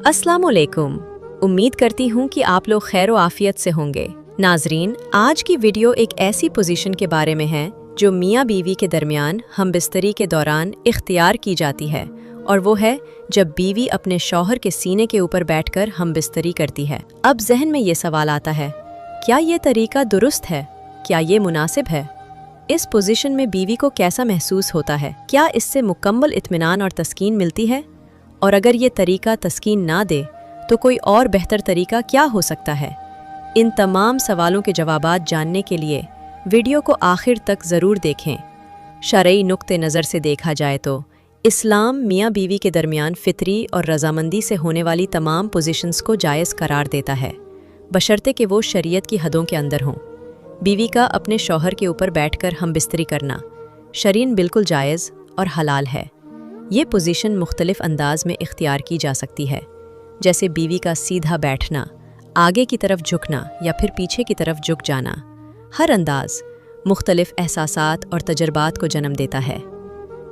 अस्सलाम वालेकुम। उम्मीद करती हूँ कि आप लोग खैर व आफियत से होंगे। नाजरीन, आज की वीडियो एक ऐसी पोजीशन के बारे में है जो मियाँ बीवी के दरमियान हमबिस्तरी के दौरान इख्तियार की जाती है, और वो है जब बीवी अपने शौहर के सीने के ऊपर बैठकर हमबिस्तरी करती है। अब जहन में ये सवाल आता है, क्या ये तरीका दुरुस्त है? क्या ये मुनासिब है? इस पोजीशन में बीवी को कैसा महसूस होता है? क्या इससे मुकम्मल इत्मीनान और तस्कीन मिलती है? और अगर ये तरीका तस्कीन ना दे तो कोई और बेहतर तरीका क्या हो सकता है? इन तमाम सवालों के जवाबात जानने के लिए वीडियो को आखिर तक ज़रूर देखें। शरई नुक्ते नज़र से देखा जाए तो इस्लाम मियाँ बीवी के दरमियान फितरी और रजामंदी से होने वाली तमाम पोजीशंस को जायज़ करार देता है, बशर्ते कि वो शरीयत की हदों के अंदर हों। बीवी का अपने शौहर के ऊपर बैठकर हमबिस्तरी करना शरीन बिल्कुल जायज़ और हलाल है। ये पोजीशन मुख्तलिफ अंदाज में इख्तियार की जा सकती है, जैसे बीवी का सीधा बैठना, आगे की तरफ झुकना या फिर पीछे की तरफ झुक जाना। हर अंदाज मुख्तलिफ एहसासात और तजर्बात को जन्म देता है।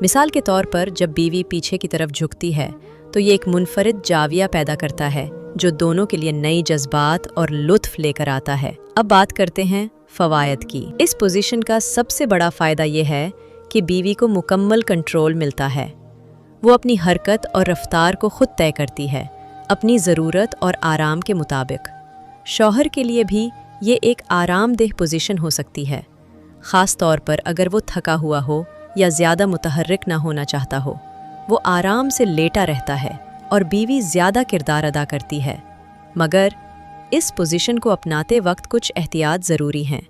मिसाल के तौर पर जब बीवी पीछे की तरफ झुकती है तो ये एक मुनफरिद जाविया पैदा करता है जो दोनों के लिए नई जज्बात और लुत्फ लेकर आता है। अब बात करते हैं फ़वायद की। इस पोजीशन का सबसे बड़ा फ़ायदा ये है कि बीवी को मुकम्मल कंट्रोल मिलता है। वो अपनी हरकत और रफ्तार को खुद तय करती है, अपनी ज़रूरत और आराम के मुताबिक। शौहर के लिए भी ये एक आरामदेह पोजीशन हो सकती है, ख़ास तौर पर अगर वो थका हुआ हो या ज़्यादा मुतहर्रिक ना होना चाहता हो। वो आराम से लेटा रहता है और बीवी ज़्यादा किरदार अदा करती है। मगर इस पोजीशन को अपनाते वक्त कुछ एहतियात ज़रूरी हैं।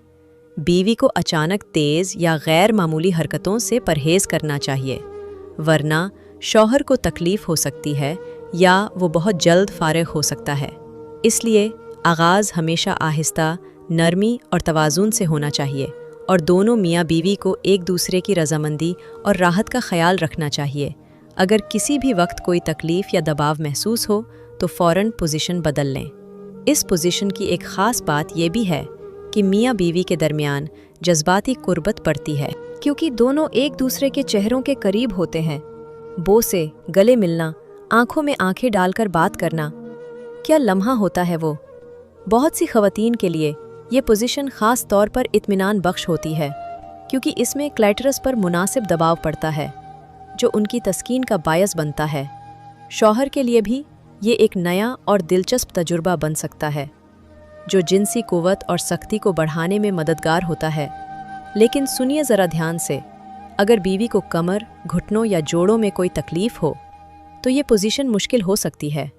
बीवी को अचानक तेज़ या गैर मामूली हरकतों से परहेज़ करना चाहिए, वरना शौहर को तकलीफ़ हो सकती है या वो बहुत जल्द फारिग हो सकता है। इसलिए आगाज़ हमेशा आहिस्ता, नरमी और तवाज़ुन से होना चाहिए, और दोनों मियाँ बीवी को एक दूसरे की रजामंदी और राहत का ख्याल रखना चाहिए। अगर किसी भी वक्त कोई तकलीफ़ या दबाव महसूस हो तो फ़ौरन पोजीशन बदल लें। इस पोजीशन की एक ख़ास बात यह भी है कि मियाँ बीवी के दरमियान जज्बाती कुर्बत पड़ती है, क्योंकि दोनों एक दूसरे के चेहरों के करीब होते हैं। बोसे, गले मिलना, आंखों में आंखें डालकर बात करना, क्या लम्हा होता है वो। बहुत सी ख़वातीन के लिए ये पोजीशन ख़ास तौर पर इत्मीनान बख्श होती है, क्योंकि इसमें क्लैटरस पर मुनासिब दबाव पड़ता है जो उनकी तस्कीन का बायस बनता है। शौहर के लिए भी ये एक नया और दिलचस्प तजुर्बा बन सकता है जो जिनसी कुव्वत और सख्ती को बढ़ाने में मददगार होता है। लेकिन सुनिए ज़रा ध्यान से, अगर बीवी को कमर, घुटनों या जोड़ों में कोई तकलीफ़ हो तो ये पोजीशन मुश्किल हो सकती है।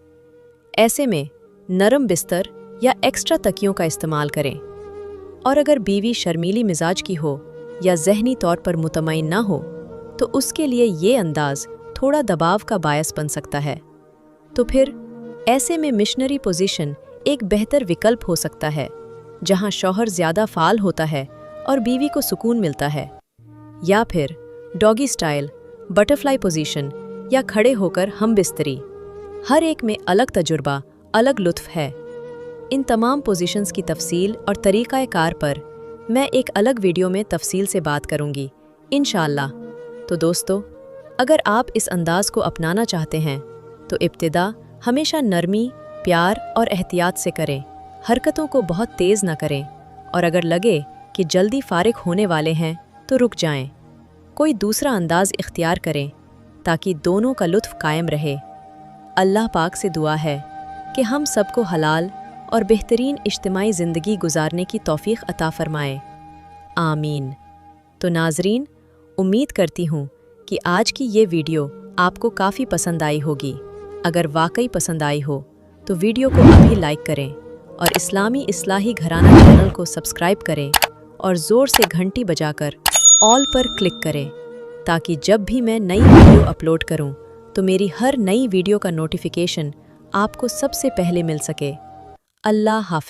ऐसे में नरम बिस्तर या एक्स्ट्रा तकियों का इस्तेमाल करें। और अगर बीवी शर्मीली मिजाज की हो या ज़हनी तौर पर मुतमईन ना हो तो उसके लिए ये अंदाज़ थोड़ा दबाव का बायस बन सकता है। तो फिर ऐसे में मिशनरी पोजीशन एक बेहतर विकल्प हो सकता है, जहां शौहर ज़्यादा फ़ाल होता है और बीवी को सुकून मिलता है। या फिर डॉगी स्टाइल, बटरफ्लाई पोजीशन या खड़े होकर हमबिस्तरी। हर एक में अलग तजुर्बा, अलग लुत्फ़ है। इन तमाम पोजीशंस की तफसील और तरीक़ाए-कार पर मैं एक अलग वीडियो में तफसील से बात करूंगी इंशाअल्लाह। तो दोस्तों, अगर आप इस अंदाज़ को अपनाना चाहते हैं तो इब्तिदा हमेशा नरमी, प्यार और एहतियात से करें। हरकतों को बहुत तेज़ ना करें, और अगर लगे कि जल्दी फारिग होने वाले हैं तो रुक जाएं। कोई दूसरा अंदाज़ इख्तियार करें ताकि दोनों का लुत्फ़ कायम रहे। अल्लाह पाक से दुआ है कि हम सबको हलाल और बेहतरीन इज्तिमाई ज़िंदगी गुजारने की तौफ़ीक़ अता फ़रमाए। आमीन। तो नाज़रीन, उम्मीद करती हूँ कि आज की ये वीडियो आपको काफ़ी पसंद आई होगी। अगर वाकई पसंद आई हो तो वीडियो को अभी लाइक करें और इस्लामी इस्लाही घराना चैनल को सब्सक्राइब करें और ज़ोर से घंटी बजाकर ऑल पर क्लिक करें, ताकि जब भी मैं नई वीडियो अपलोड करूं तो मेरी हर नई वीडियो का नोटिफिकेशन आपको सबसे पहले मिल सके। अल्लाह हाफ़िज़।